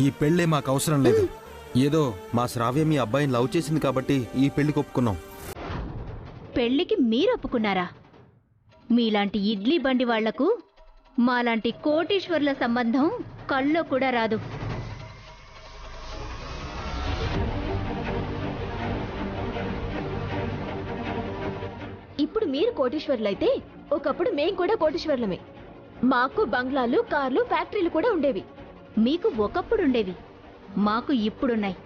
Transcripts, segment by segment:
ఈ పెళ్ళే మాకు అవసరం లేదు. ఏదో మా శ్రావ్య మీ అబ్బాయిని లవ్ చేసింది కాబట్టి ఈ పెళ్లికి ఒప్పుకున్నాం. పెళ్లికి మీరు ఒప్పుకున్నారా? మీలాంటి ఇడ్లీ బండి వాళ్లకు మాలాంటి కోటీశ్వర్ల సంబంధం కల్లో కూడా రాదు. ఇప్పుడు మీరు కోటీశ్వర్లైతే ఒకప్పుడు మేం కూడా కోటీశ్వర్లమే. మాకు బంగ్లాలు, కార్లు, ఫ్యాక్టరీలు కూడా ఉండేవి. మీకు ఒకప్పుడుండేవి, మాకు ఇప్పుడున్నాయి.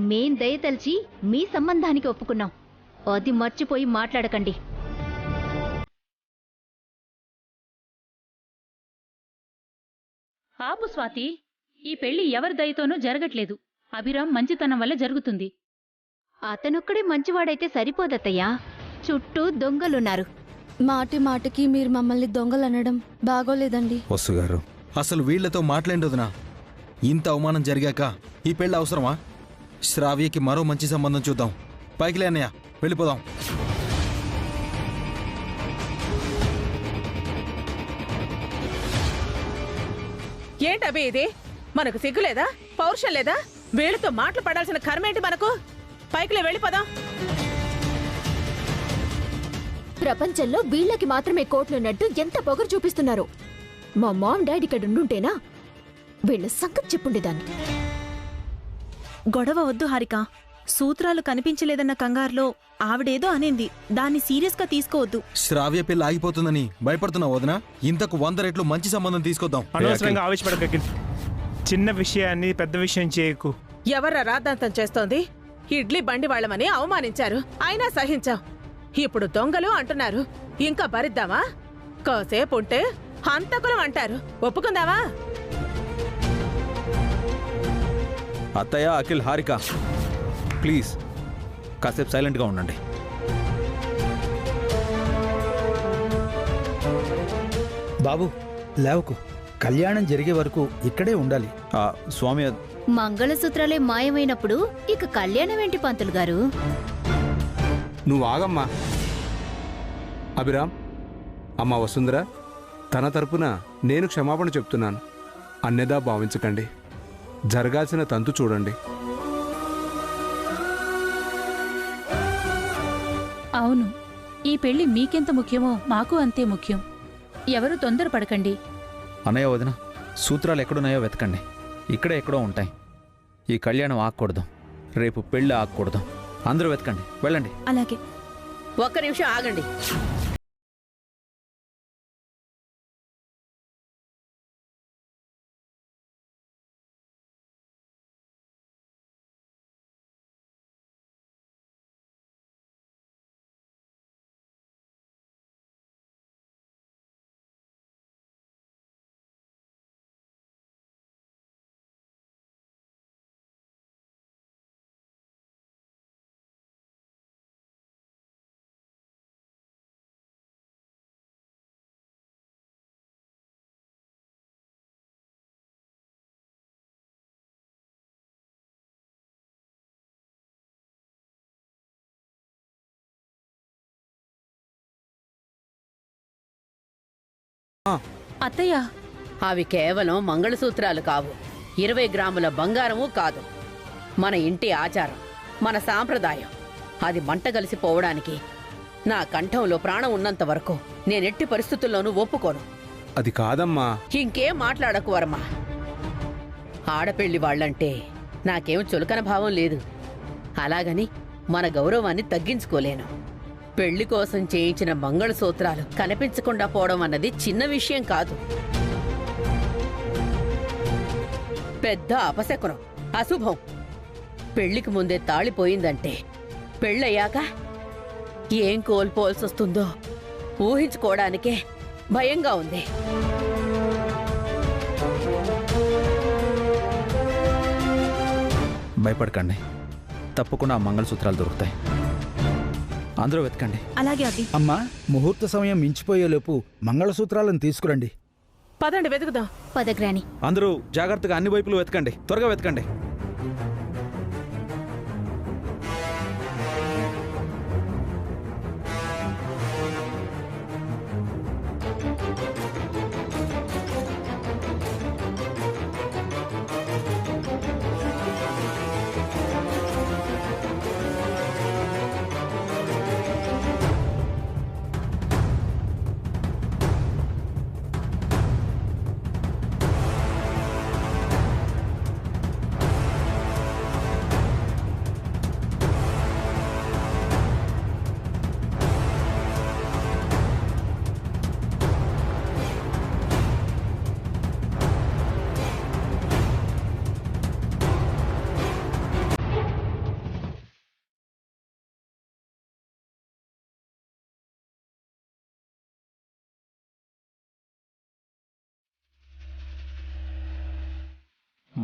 మేం దయతలిచి మీ సంబంధానికి ఒప్పుకున్నాం. అది మర్చిపోయి మాట్లాడకండి. ఆపు స్వాతి, ఈ పెళ్లి ఎవరి దయతోనూ జరగట్లేదు. అభిరామ్ మంచితనం వల్ల జరుగుతుంది. అతనొక్కడే మంచివాడైతే సరిపోదత్తయ్యా, చుట్టూ దొంగలున్నారు. మాటి మాటికి మీరు మమ్మల్ని దొంగలనడం బాగోలేదండి. వస్తుగారు, అసలు వీళ్లతో మాట్లాడొద్దునా? ఇంత అవమానం జరిగాక ఈ పెళ్లి అవసరమా? శ్రావ్యకి మరో మంచి సంబంధం చూద్దాం. పైకిలే అన్నయ్య, వెళ్ళిపోదాం. ఏంటబి ఇది? మనకు సిగ్గులేదా, పౌరుషం లేదా? వీళ్ళతో మాటలు పడాల్సిన కర్మేంటి మనకు? పైకిలే, వెళ్ళిపోదాం. ప్రపంచంలో వీళ్ళకి మాత్రమే కోట్లున్నట్టు ఎంత పొగరు చూపిస్తున్నారు. మా మామ్ డాడీ ఇక్కడ ఉండుంటేనా వీళ్ళ సంగతి చెప్పుండేదాన్ని. గొడవ వద్దు హారిక. సూత్రాలు కనిపించలేదన్న కంగారులో ఆవిడేదో అనింది, దాన్ని సీరియస్ గా తీసుకోవద్దు. శ్రావ్య పెళ్లి ఆగిపోతుందని భయపడుతున్నావు వదినా? ఇంతకు 100 రెట్లు మంచి సంబంధం తీసుకొద్దాం. అనవసరంగా ఆవేశపడక, చిన్న విషయాన్ని పెద్ద విషయం చేయకు. ఎవర్రా రాద్ధాంతం చేస్తోంది? ఇడ్లీ బండి వాళ్ళమని అవమానించారు, అయినా సహించాం. ఇప్పుడు దొంగలు అంటున్నారు, ఇంకా భరిద్దామా? కాసేపు ఉంటే హంతకులం అంటారు, ఒప్పుకుందామా? అత్తయ్య, అఖిల్, హారిక, ప్లీజ్ కాసేపు సైలెంట్గా ఉండండి. బాబు లేవకు, కళ్యాణం జరిగే వరకు ఇక్కడే ఉండాలి. స్వామి, మంగళసూత్రాలే మాయమైనప్పుడు ఇక కళ్యాణం ఏంటి పంతులు గారు? నువ్వు ఆగమ్మా. అభిరామ్, అమ్మ వసుంధర, తన తరపున నేను క్షమాపణ చెప్తున్నాను. అన్యదా భావించకండి. జరగాల్సిన తంతు చూడండి. అవును, ఈ పెళ్లి మీకెంత ముఖ్యమో మాకు అంతే ముఖ్యం. ఎవరు తొందరపడకండి. అన్నయ్య, వదిన, సూత్రాలు ఎక్కడున్నాయో వెతకండి. ఇక్కడే ఎక్కడో ఉంటాయి. ఈ కళ్యాణం ఆగకూడదు, రేపు పెళ్లి ఆగకూడదు. అందరూ వెతకండి, వెళ్ళండి. అలాగే. ఒక్క నిమిషం ఆగండి. అత్తయ్య, అవి కేవలం మంగళసూత్రాలు కావు, 20 గ్రాముల బంగారము కాదు. మన ఇంటి ఆచారం, మన సాంప్రదాయం. అది మంట కలిసిపోవడానికి నా కంఠంలో ప్రాణం ఉన్నంత వరకు నేనెట్టి పరిస్థితుల్లోనూ ఒప్పుకోను. అది కాదమ్మా. ఇంకేం మాట్లాడకు వర్మ. ఆడపెళ్లి వాళ్లంటే నాకేం చులకన భావం లేదు. అలాగని మన గౌరవాన్ని తగ్గించుకోలేను. పెళ్లి కోసం చేయించిన మంగళసూత్రాలు కనిపించకుండా పోవడం అన్నది చిన్న విషయం కాదు. పెద్ద అపశకునం, అశుభం. పెళ్లికి ముందే తాళిపోయిందంటే పెళ్ళయ్యాక ఏం కోల్పోవలసొస్తుందో ఊహించుకోవడానికే భయంగా ఉంది. భయపడకండి, తప్పకుండా ఆ మంగళసూత్రాలు దొరుకుతాయి. అందరూ వెతకండి. అలాగే అది. అమ్మా, ముహూర్త సమయం మించిపోయేలోపు మంగళసూత్రాలను తీసుకురండి. పదండి, వెతుకుదాం. పదగ్రాని. అందరూ జాగ్రత్తగా అన్ని వైపులు వెతకండి, త్వరగా వెతకండి.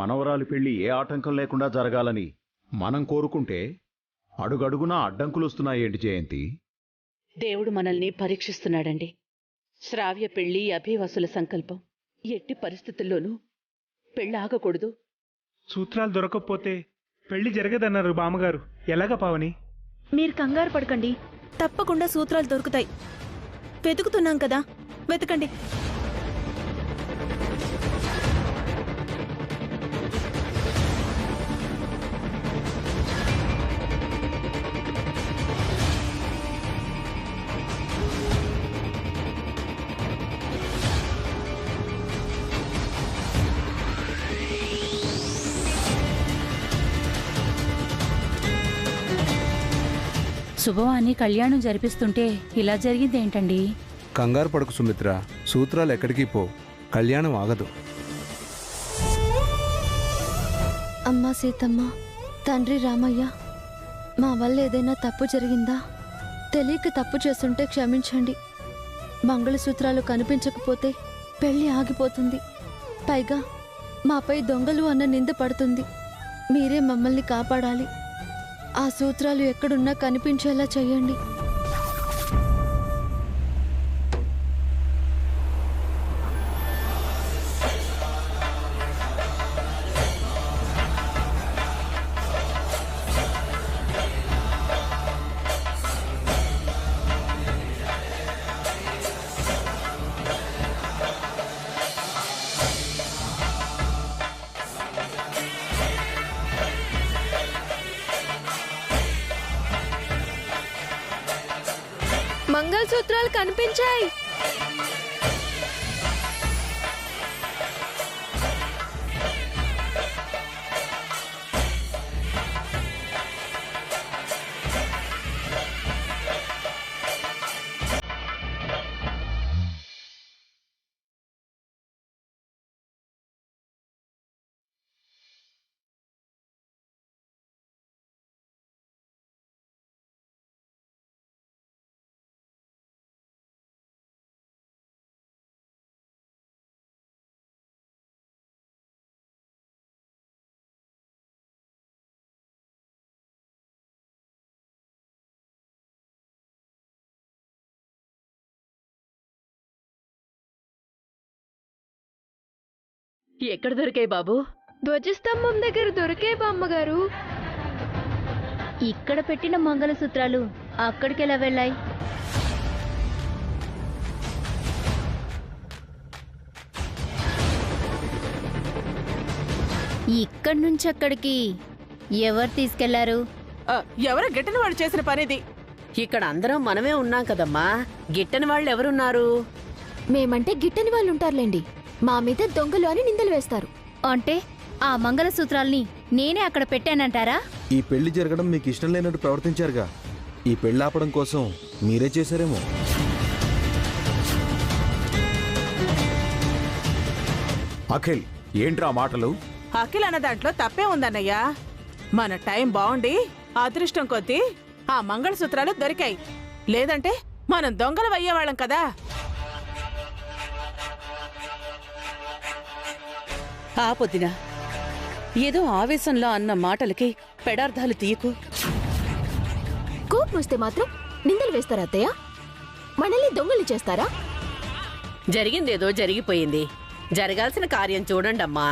మనవరాలి పెళ్లి ఏ ఆటంకం లేకుండా జరగాలని మనం కోరుకుంటే అడుగడుగునా అడ్డంకులొస్తున్నాయేంటి జయంతి? దేవుడు మనల్ని పరీక్షిస్తున్నాడండి. శ్రావ్య పెళ్లి అభివసుల సంకల్పం. ఎట్టి పరిస్థితుల్లోనూ పెళ్లి ఆగకూడదు. సూత్రాలు దొరకకపోతే పెళ్లి జరగదన్నారు బామ్మగారు. ఎలాగ పావని? మీరు కంగారు పడకండి, తప్పకుండా సూత్రాలు దొరుకుతాయి. వెతుకుతున్నాం కదా, వెతకండి. శుభవాన్ని కళ్యాణం జరిపిస్తుంటే ఇలా జరిగిందేంటండి? కంగారు పడకు సుమిత్ర, సూత్రాలు ఎక్కడికి పో, కళ్యాణం ఆగదు. అమ్మా సీతమ్మ, తండ్రి రామయ్య, మా వల్ల ఏదైనా తప్పు జరిగిందా? తెలియక తప్పు చేస్తుంటే క్షమించండి. మంగళసూత్రాలు కనిపించకపోతే పెళ్లి ఆగిపోతుంది. పైగా మాపై దొంగలు అన్న నింద పడుతుంది. మీరే మమ్మల్ని కాపాడాలి. ఆ సూత్రాలు ఎక్కడున్నా కనిపించేలా చెయ్యండి. మంగళసూత్రాలు కనిపించాయి. ఎక్కడ దొరికాయి బాబు? ధ్వజస్తంభం దగ్గర దొరికే బామ్మగారు. ఇక్కడ పెట్టిన మంగళసూత్రాలు అక్కడికెలా వెళ్ళాయి? ఇక్కడి నుంచి అక్కడికి ఎవరు తీసుకెళ్లారు? ఎవరో గిట్టని వాళ్ళు చేసిన పనిది. ఇక్కడ అందరం మనమే ఉన్నాం కదమ్మా, గిట్టని వాళ్ళు ఎవరున్నారు? మేమంటే గిట్టని వాళ్ళు ఉంటారులేండి. మా మీద దొంగలు అని నిందలు వేస్తారు. అంటే ఆ మంగళసూత్రాల్ని నేనే అక్కడ పెట్టానంటారా? ఈ పెళ్లి జరగడం మీకు ఇష్టం లేనట్టు ప్రవర్తించారుగా. ఈ పెళ్లి ఆపడం కోసం మీరే చేశారేమో. అఖిల్, ఏంట్రా మాటలు? అఖిల్ అన్న దాంట్లో తప్పే ఉందన్నయ్యా. మన టైం బాగుండి అదృష్టం కొద్దీ ఆ మంగళసూత్రాలు దొరికాయి. లేదంటే మనం దొంగలు అయ్యేవాళ్ళం కదా. ఆపొద్దినా, ఏదో ఆవేశంలో అన్న మాటలకి పెడార్థాలు తీయకు. కోపం వస్తే మాత్రం నిందలు వేస్తారా అత్తయ్య? మనల్ని దొంగలు చేస్తారా? జరిగిందేదో జరిగిపోయింది. జరగాల్సిన కార్యం చూడండమ్మా.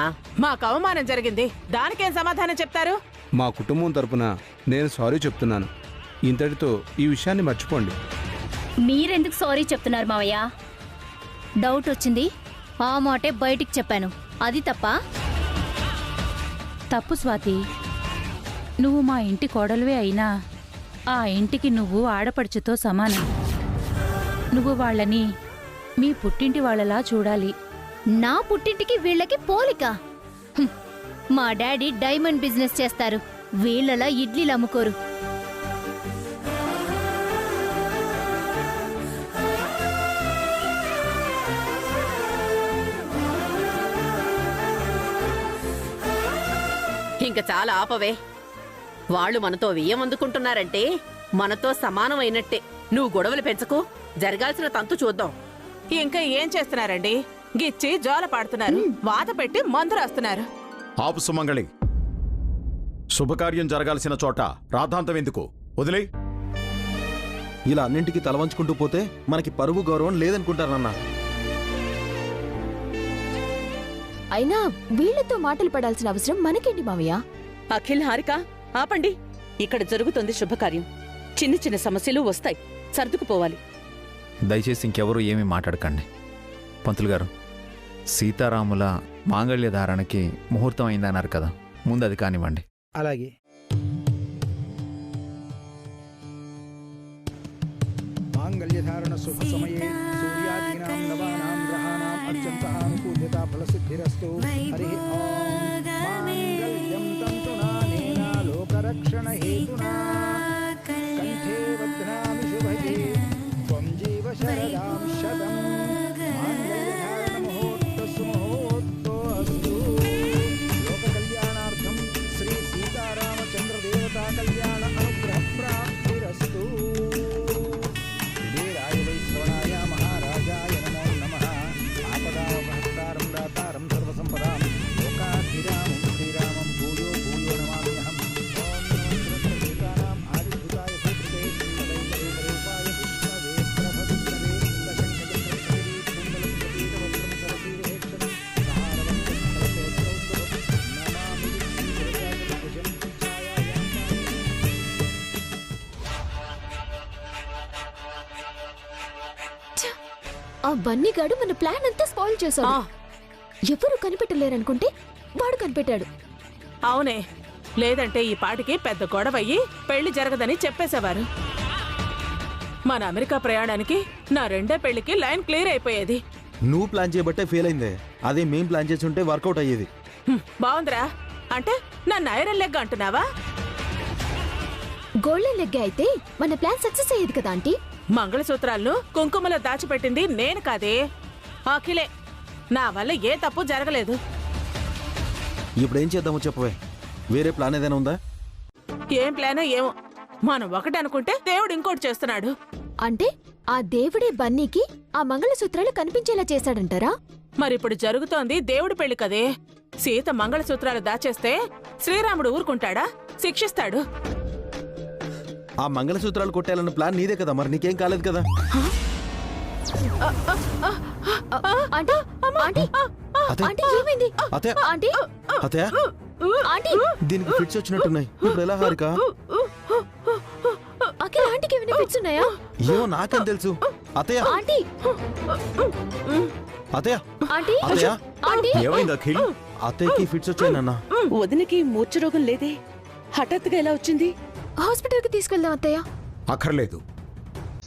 మాకు అవమానం జరిగింది, దానికేం సమాధానం చెప్తారు? మా కుటుంబం తరపున నేను సారీ చెప్తున్నాను. ఇంతటితో ఈ విషయాన్ని మర్చిపోండి. మీరెందుకు సారీ చెప్తున్నారు మావయ్య? డౌట్ వచ్చింది, ఆ మాటే బయటికి చెప్పాను. అది తప్ప? తప్పు స్వాతి. నువ్వు మా ఇంటి కోడలువే అయినా ఆ ఇంటికి నువ్వు ఆడపడుచుతో సమానం. నువ్వు వాళ్ళని మీ పుట్టింటి వాళ్ళలా చూడాలి. నా పుట్టింటికి వీళ్ళకి పోలిక? హ్మ్. మా డాడీ డైమండ్ బిజినెస్ చేస్తారు, వీళ్ళలా ఇడ్లీలు అమ్ముకోరు. ఇంక చాలా ఆపవే. వాళ్ళు మనతో వియ్యం అందుకుంటున్నారంటే మనతో సమానమైనట్టే. నువ్వు గొడవలు పెంచకు, జరగాల్సిన తంతు చూద్దాం. ఇంకా ఏం చేస్తున్నారండి? గిచ్చి జోల పాడుతున్నారు, వాత పెట్టి మందు రాస్తున్నారు. ఆపు సుమంగళి. శుభకార్యం జరగాల్సిన చోట రాద్ధాంతం ఎందుకు? వదిలే. ఇలా అన్నింటికి తలవంచుకుంటూ పోతే మనకి పరువు గౌరవం లేదనుకుంటారన్నా. అయినా వీళ్లతో మాటలు పడాల్సిన అవసరం మనకేంటి మావయ్య? అఖిల్, హారిక, ఆపండి. ఇక్కడ జరుగుతుంది శుభకార్యం. చిన్న చిన్న సమస్యలు వస్తాయి, సర్దుకుపోవాలి. దయచేసి ఇంకెవరూ ఏమీ మాట్లాడకండి. పంతులు గారు, సీతారాముల మాంగళ్య ధారణకి ముహూర్తం అయిందన్నారు కదా, ముందు అది కానివ్వండి. అలాగే. మాంగళ్యధారణ శుభ సమయే సూర్యాదీనాం నవానాం గ్రహాణాం అత్యంతః అనుకూల్యతా ఫలసిద్ధిరస్తు. హరి ఓం. మాంగళ్యం తంతునానేన లోకరక్షణ హేతునా కంఠే బధ్నామి శుభగే త్వం జీవ శరదాం శతం. మాంగళ్యధారణ ముహూర్తస్సు ముహూర్తో అస్తు. లోక కళ్యాణార్థం శ్రీ సీతారామచంద్ర దేవతా కళ్యాణ అనుగ్రహ ప్రాప్తిరస్తు. ఆ బన్నీగాడు మన ప్లాన్ అంతా స్పాయిల్ చేశాడు. ఎవరు కనిపెట్టలేరనుకుంటే వాడు కనిపెట్టాడు. అవునే, లేదంటే ఈ పాటికి పెద్ద గొడవయ్యి పెళ్లి జరగదని చెప్పేసేవారు. మన అమెరికా ప్రయాణానికి నా రెండో పెళ్లికి లైన్ క్లియర్ అయిపోయేది. నువ్వు ప్లాన్ చేయబట్టే ఫెయిల్ అయిందే. అదే మేం ప్లాన్ చేసి ఉంటే వర్కౌట్ అయ్యేది. బాగుందిరా. అంటే నన్ను ఐరన్ లెగ్ అంటున్నావా? గోల్డెన్ లెగ్ అయితే మన ప్లాన్ సక్సెస్ అయ్యేది కదా ఆంటీ. మంగళసూత్రాలను కుంకుమలో దాచిపెట్టింది నేను కాదే, అఖిలే. నా వల్ల ఏ తప్పు జరగలేదు. ఇప్పుడు ఏం చేద్దామో చెప్పవే. వేరే ప్లాన్ ఏదైనా ఉందా? ఏం ప్లానో ఏమో. మనం ఒకటి అనుకుంటే దేవుడు ఇంకోటి చేస్తున్నాడు. అంటే ఆ దేవుడే బన్నీకి ఆ మంగళసూత్రాలు కనిపించేలా చేశాడంటారా? మరిప్పుడు జరుగుతోంది దేవుడి పెళ్లి కదే. సీత మంగళసూత్రాలు దాచేస్తే శ్రీరాముడు ఊరుకుంటాడా? శిక్షిస్తాడు. ఆ మంగళసూత్రాలు కొట్టాలన్న ప్లాన్ నీదే కదా, మరి నీకేం కాలేదు కదా? దీనికి ఫిట్స్ వచ్చినట్టున్నాయి. ఇప్పుడు ఎలా హారిక? ఏమో నాకేం తెలుసు. అతయ్య అతయ్య అతయ్య ఏమైంది అఖిల్? అతయ్యకి ఫిట్స్ వచ్చాయనన్నా. వదినకి మూర్ఛ రోగం లేదే, హఠాత్తుగా ఎలా వచ్చింది? హాస్పిటల్ కి తీసుకెళ్దాం అత్తయ్య. అక్కర్లేదు.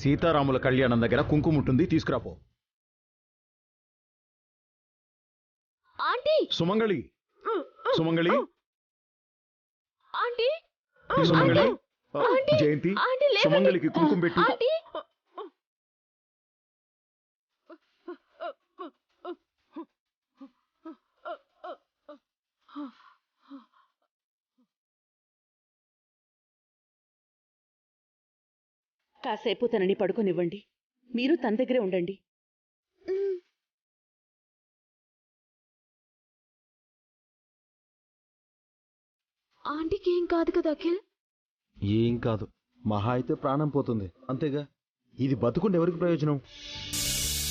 సీతారాముల కళ్యాణం దగ్గర కుంకుమ ఉంటుంది, తీసుకురాపో. ఆంటీ సుమంగళి, సుమంగళి, ఆంటీ సుమంగళి, జయంతి, సుమంగళికి కుంకుమ పెట్టు. కాసేపు తనని పడుకోనివ్వండి. మీరు తన దగ్గరే ఉండండి. ఆంటీకి ఏం కాదు కదా అఖిల్? ఏం కాదు, మహా అయితే ప్రాణం పోతుంది అంతేగా. ఇది బతుకుంటే ఎవరికి ప్రయోజనం?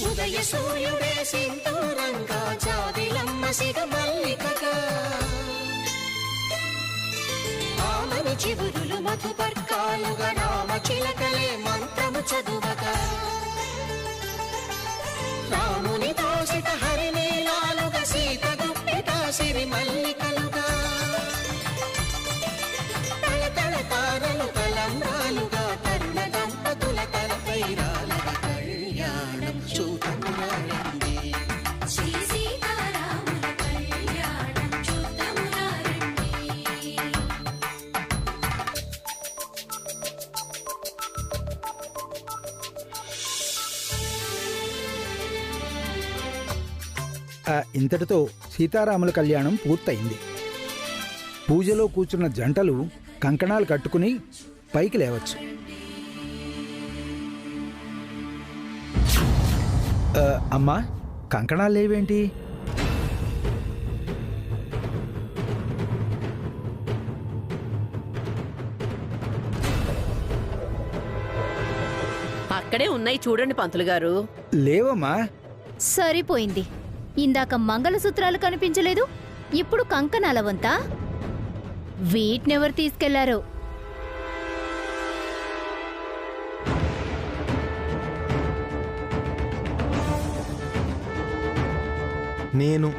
ఉదయ సూర్యుడే సింధూరంగా జాబిలమ్మ సిగమల్లికగా ఆమని చివురులు మధుపర్కాలుగా రామ చిలకలే మంత్రము చదువగా రాముని దోసిట హరినీలాలుగా సీత గుప్పిట సిరి మల్లికలుగా తలతల తారలు తలంబ్రాలుగా తరుణ దంపతుల తలపైరాలుగా కళ్యాణం చూతమురారండి. శ్రీ సీతారాముల కళ్యాణం చూతమురారండి. ఇంతటితో సీతారాముల కళ్యాణం పూర్తయింది. పూజలో కూర్చున్న జంటలు కంకణాలు కట్టుకుని పైకి లేవచ్చు. అమ్మా, కంకణాలు లేవేంటి? ఇక్కడే ఉన్నాయి చూడండి పంతులు గారు. లేవమ్మా. సరిపోయింది. ఇందాక మంగళసూత్రాలు కనిపించలేదు, ఇప్పుడు కంకణాల వంతా? వీటినెవరు తీసుకెళ్లారో? నేను.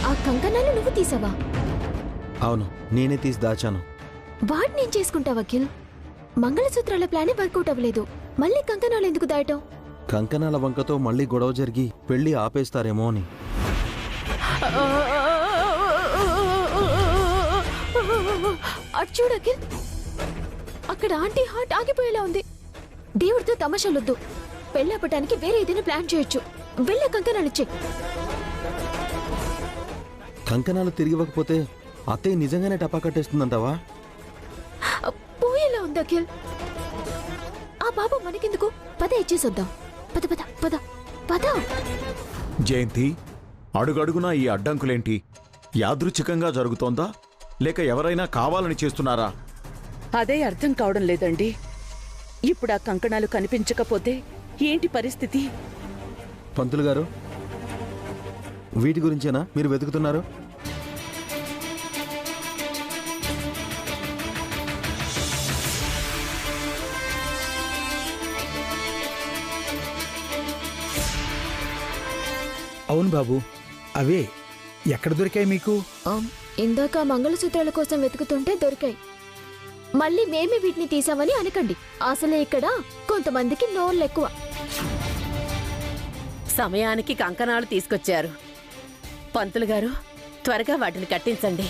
ఆ కంకణాలు నువ్వు తీసావా? అవును, నేనే తీసి దాచాను. వాటినేం చేసుకుంటావు అఖిల్? మంగళసూత్రాల ప్లానే వర్కౌట్ అవ్వలేదు, మళ్ళీ కంకణాలు ఎందుకు దాయటం? కంకణాల వంకతో మళ్ళీ గొడవ జరిగి పెళ్లి ఆపేస్తారేమో అని. అటు చూడు అఖిల్, అక్కడ ఆంటీ హార్ట్ ఆగిపోయేలా ఉంది. దేవుడితో తమాషాలొద్దు, పెళ్ళాపటానికి వేరే ఏదైనా ప్లాన్ చేయొచ్చు. వెళ్ళే కంకణాలు ఇచ్చే. కంకణాలు తిరిగివ్వకపోతే అత్తయ్య నిజంగానే టపా కట్టేస్తుందంటావా? పోయేలా ఉంది అఖిల్. ఆ బాబు మనకెందుకు? పద ఇచ్చేసొద్దాం. పద పద పద పద. జయంతి, అడుగడుగునా ఈ అడ్డంకులేంటి? యాదృచ్ఛికంగా జరుగుతోందా లేక ఎవరైనా కావాలని చేస్తున్నారా? అదే అర్థం కావడం లేదండి. ఇప్పుడు ఆ కంకణాలు కనిపించకపోతే ఏంటి పరిస్థితి? పంతులు గారు, వీటి గురించేనా మీరు వెతుకుతున్నారు? అవును బాబు, అవే. ఎక్కడ దొరికాయి మీకు? ఇందాక మంగళసూత్రాల కోసం వెతుకుతుంటే దొరికాయి. మళ్ళీ మేమే వీటిని తీసామని అనకండి. అసలే ఇక్కడ కొంతమందికి నోళ్ళు ఎక్కువ. సమయానికి కంకణాలు తీసుకొచ్చారు. పంతులు గారు, త్వరగా వాటిని కట్టించండి.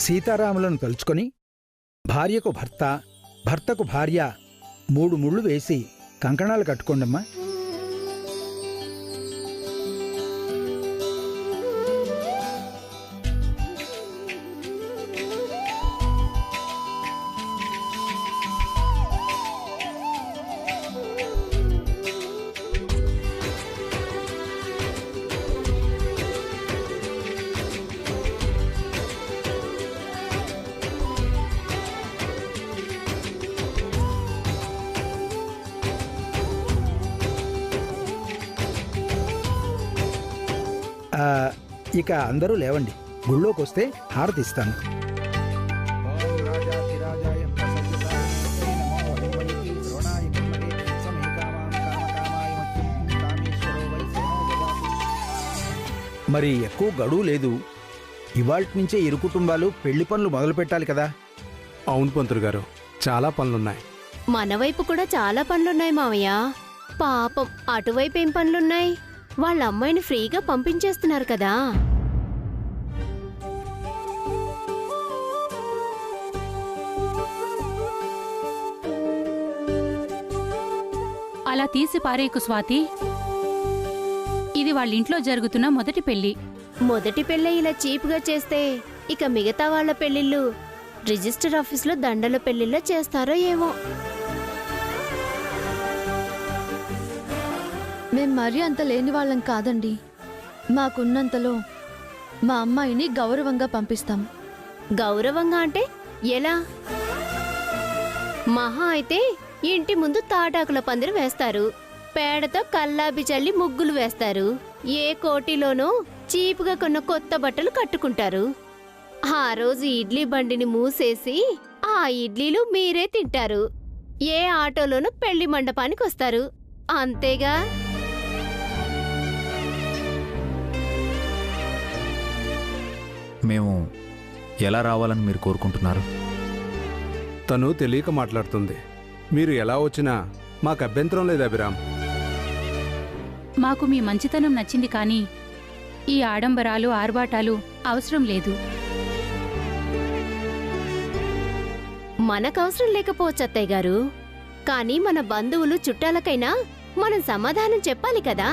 సీతారాములను తలుచుకొని భార్యకు భర్త, భర్తకు భార్య 3 ముళ్ళు వేసి కంకణాలు కట్టుకోండమ్మా. ఇక అందరూ లేవండి, గుళ్ళోకి వస్తే హారతిస్తాను. మరి ఎక్కువ గడువు లేదు. ఇవాల్టి నుంచే ఇరు కుటుంబాలు పెళ్లి పనులు మొదలు పెట్టాలి కదా. అవును పంతులు గారు, చాలా పనులున్నాయి. మన వైపు కూడా చాలా పనులున్నాయి మావయ్య. పాపం, అటువైపు ఏం పనులున్నాయి? వాళ్ళ అమ్మాయిని ఫ్రీగా పంపించేస్తున్నారు కదా. అలా తీసి పారేయకు స్వాతి. ఇది వాళ్ళింట్లో జరుగుతున్న మొదటి పెళ్లి. మొదటి పెళ్ళి ఇలా చీప్గా చేస్తే ఇక మిగతా వాళ్ళ పెళ్లిళ్ళు రిజిస్టర్ ఆఫీస్లో దండల పెళ్లిళ్ళ చేస్తారో ఏమో. మేం మరీ అంత లేని వాళ్ళం కాదండి. మాకున్నంతలో మా అమ్మాయిని గౌరవంగా పంపిస్తాం. గౌరవంగా అంటే ఎలా? మహా అయితే ఇంటి ముందు తాటాకుల పందిరి వేస్తారు, పేడతో కల్లాబి చల్లి ముగ్గులు వేస్తారు, ఏ కోటిలోనూ చీపుగా కొన్న కొత్త బట్టలు కట్టుకుంటారు. ఆ రోజు ఇడ్లీ బండిని మూసేసి ఆ ఇడ్లీలు మీరే తింటారు. ఏ ఆటోలోనూ పెళ్లి మండపానికి వస్తారు, అంతేగా. మేము ఎలా రావాలని మీరు కోరుకుంటున్నారు? తను తెలియక మాట్లాడుతుంది. మీరు ఎలా వచ్చినా మాకు అభ్యంతరం లేదు అభిరామ్. మాకు మీ మంచితనం నచ్చింది, కానీ ఈ ఆడంబరాలు ఆర్భాటాలు అవసరం లేదు. మనకవసరం లేకపోవచ్చు అత్తయ్య గారు, కానీ మన బంధువులు చుట్టాలకైనా మనం సమాధానం చెప్పాలి కదా.